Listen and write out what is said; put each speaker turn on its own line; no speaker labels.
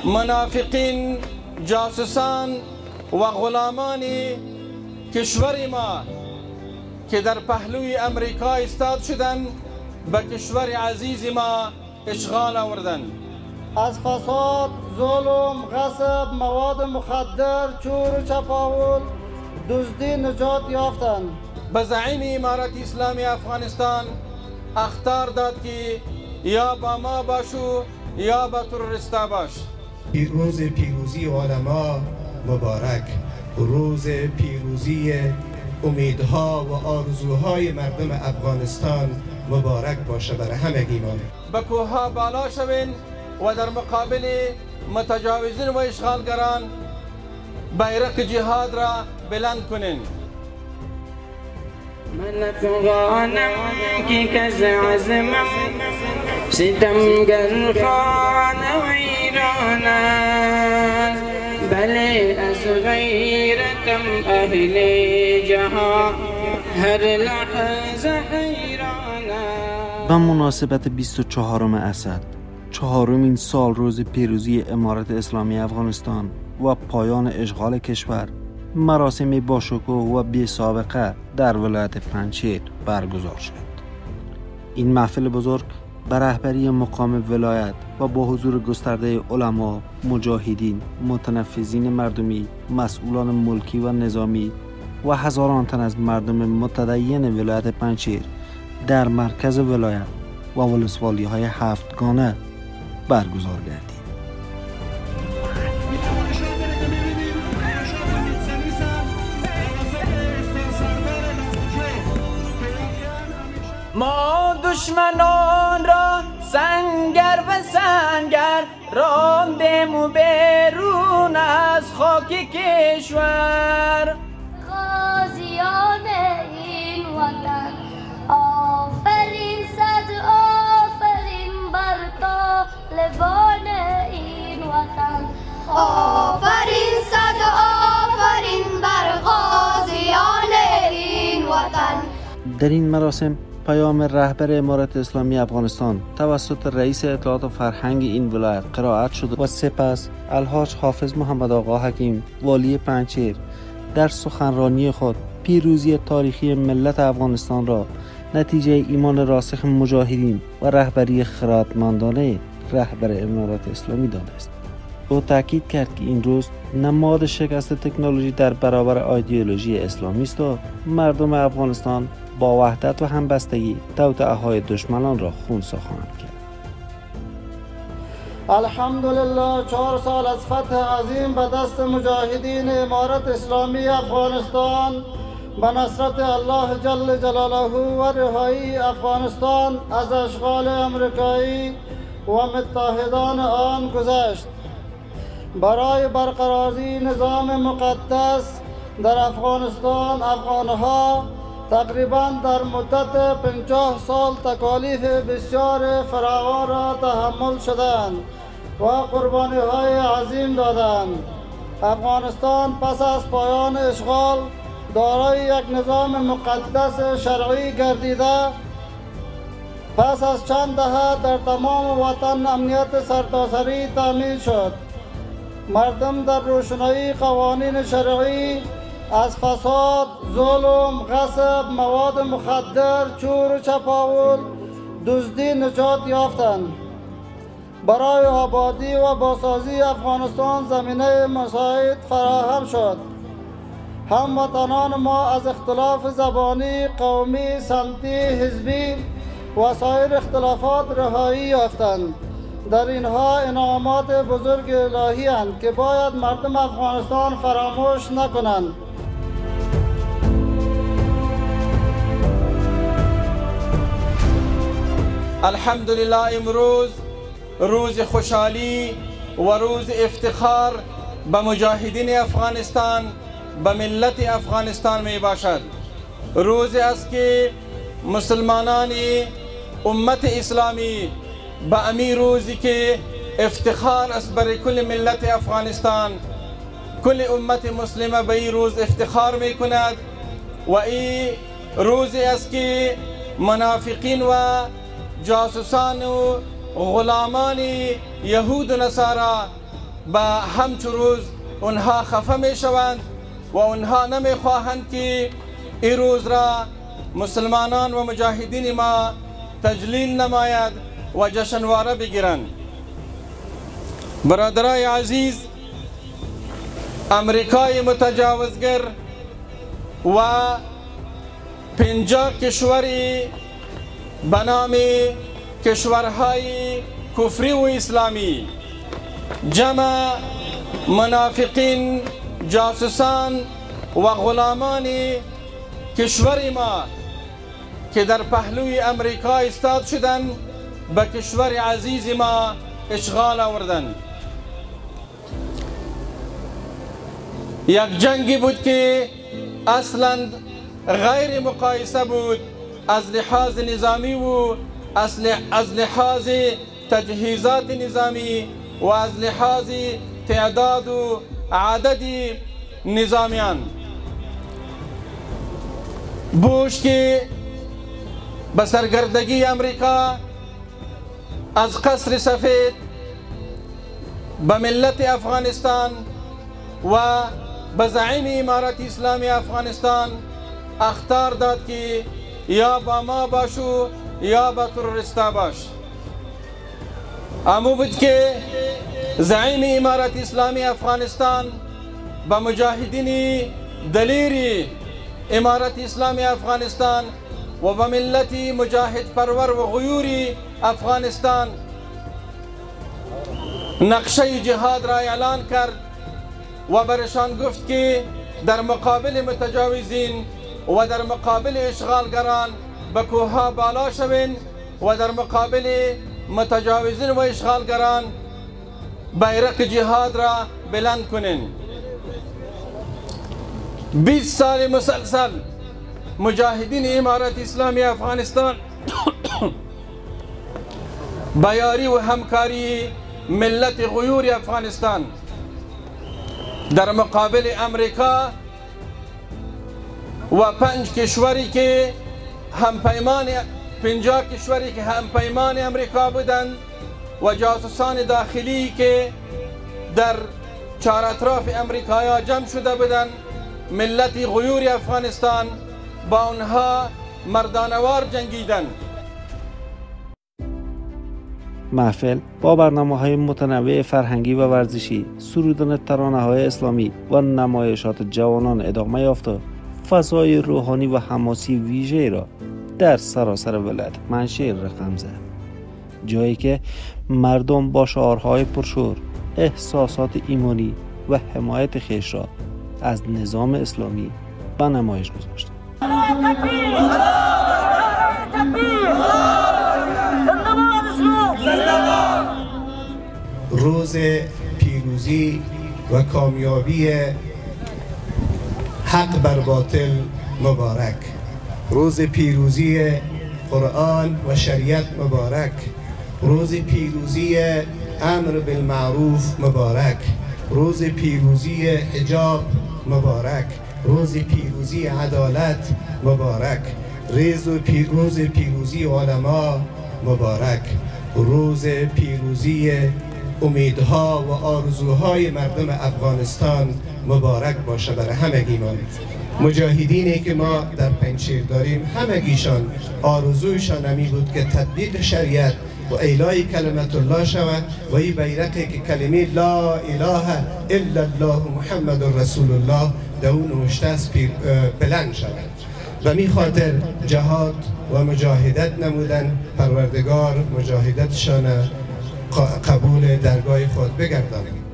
منافقین، جاسوسان و غلامان کشور ما که در پهلوی امریکا ایستاد شدند به کشور عزیز ما اشغال آوردند.
از فساد، ظلم، غصب، مواد مخدر، چور و چپاول، دزدی نجات یافتند.
به زعیم امارت اسلامی افغانستان اخطار داد که یا با ما باشو یا با تروریستا باش.
روز پیروزی علما مبارک، روز پیروزی امیدها و آرزوهای مردم افغانستان مبارک باشه برای همگی ما.
به کوهها بالا شوین و در مقابل متجاوزین و اشغالگران بیرق جهاد را بلند کنین.
من افغانم که کس عزمم ستمگر خانه و ایران است، بله از غیرتم اهل جهان هر لحظه حیران است.
به مناسبت 24 اسد، چهارمین سال روز پیروزی امارت اسلامی افغانستان و پایان اشغال کشور، مراسم باشکوه و بی سابقه در ولایت پنجشیر برگزار شد. این محفل بزرگ به رهبری مقام ولایت و با حضور گسترده علما، مجاهدین، متنفذین مردمی، مسئولان ملکی و نظامی و هزاران تن از مردم متدین ولایت پنجشیر در مرکز ولایت و ولسوالی‌های هفتگانه برگزار گردید.
ما دشمنان را سنگر به سنگر راندیم و بیرون از خاک کشور.
غازیان این وطن آفرین صد آفرین بر طالبان این وطن، آفرین صد آفرین بر غازیان این وطن.
در این مراسم پیام رهبر امارت اسلامی افغانستان توسط رئیس اطلاعات و فرهنگ این ولایت قرائت شد و سپس الحاج حافظ محمد آقا حکیم والی پنجشیر در سخنرانی خود پیروزی تاریخی ملت افغانستان را نتیجه ایمان راسخ مجاهدین و رهبری خردمندانه رهبر امارت اسلامی دانست. او تاکید کرد که این روز نماد شکست تکنولوژی در برابر ایدئولوژی اسلامی است و مردم افغانستان با وحدت و همبستگی توطئه‌های دشمنان را خونسا خواهند کرد.
الحمدلله 4 سال از فتح عظیم به دست مجاهدین امارت اسلامی افغانستان به نصرت الله جل جلاله و رهایی افغانستان از اشغال امریکایی و متحدان آن گذشت. برای برقراری نظام مقدس در افغانستان افغانها تقریبا در مدت 50 سال تکالیف بسیار فراوان را تحمل شدند و قربانی‌های عظیم دادند. افغانستان پس از پایان اشغال دارای یک نظام مقدس شرعی گردیده، پس از چند دهه در تمام وطن امنیت سرتاسری تامین شد. مردم در روشنایی قوانین شرعی از فساد، ظلم، غصب، مواد مخدر، چور و چپاول، دزدی نجات یافتند. برای آبادی و بازسازی افغانستان زمینه مساعد فراهم شد. هموطنان ما از اختلاف زبانی، قومی، سمتی، حزبی و سایر اختلافات رهایی یافتند. در اینها انعامات بزرگ الهی اند که باید مردم افغانستان فراموش نکنند.
الحمدلله امروز روز خوشحالی و روز افتخار به مجاهدین افغانستان، به ملت افغانستان می باشد. روزی است که مسلمانان امت اسلامی به امی روزی که افتخار است برای کل ملت افغانستان، کل امت مسلمه به این روز افتخار می کند و این روزی است که منافقین و جاسوسان و غلامان یهود و نصارا به همچون روز اونها خفه می شوند و اونها نمی خواهند که این روز را مسلمانان و مجاهدین ما تجلیل نماید و جشنواره بگیرند. برادرای عزیز، امریکای متجاوزگر و 50 کشوری به نام کشورهای کفری و اسلامی، جمع منافقین، جاسوسان و غلامان کشور ما که در پهلوی امریکا ایستاد شدند به کشور عزیز ما اشغال آوردند. یک جنگی بود که اصلا غیر مقایسه بود از لحاظ نظامی و از لحاظ تجهیزات نظامی و از لحاظ تعداد و عدد نظامیان. بوش که به سرگردگی امریکا از قصر سفید به ملت افغانستان و به زعیم امارت اسلامی افغانستان اخطار داد که یا با ما باشو یا با تروریستا باش. امو بود که زعیم امارت اسلامی افغانستان با مجاهدین دلیر امارت اسلامی افغانستان و با ملت مجاهد پرور و غیور افغانستان نقشه جهاد را اعلان کرد و برشان گفت که در مقابل متجاوزین و در مقابل اشغالگران به کوهها بالا شوین و در مقابل متجاوزین و اشغالگران بیرق جهاد را بلند کنین. 20 سال مسلسل مجاهدین امارت اسلامی افغانستان با یاری و همکاری ملت غیور افغانستان در مقابل امریکا و 5 کشوری که همپیمان 50 کشوری که همپیمان امریکا بودند و جاسوسان داخلی که در چهار اطراف امریکا جمع شده بودند، ملت غیور افغانستان با آنها مردانوار جنگیدند.
محفل با برنامه‌های متنوع فرهنگی و ورزشی، سرودن ترانه‌های اسلامی و نمایشات جوانان ادامه یافته فضای روحانی و حماسی ویژه‌ای را در سراسر ولایت منشیر رقم زد، جایی که مردم با شعارهای پرشور احساسات ایمانی و حمایت خویش را از نظام اسلامی به نمایش گذاشتند.
روز پیروزی و کامیابی حق بر باطل مبارک، روز پیروزی قرآن و شریعت مبارک، روز پیروزی امر بالمعروف مبارک، روز پیروزی حجاب مبارک، روز پیروزی عدالت مبارک، روز پیروزی علما مبارک، روز پیروزی امیدها و آرزوهای مردم افغانستان مبارک باشه برای همگی ما. مجاهدینی که ما در پنجشیر داریم همگیشان آرزویشان همی بود که تطبیق شریعت و اعلای کلمت الله شود و این بیرقی که کلمه لا اله الا الله محمد رسول الله در اون نوشته است بلند شود. و می خاطر جهاد و مجاهدت نمودن، پروردگار مجاهدتشان قبول درگاه خود بگردانید.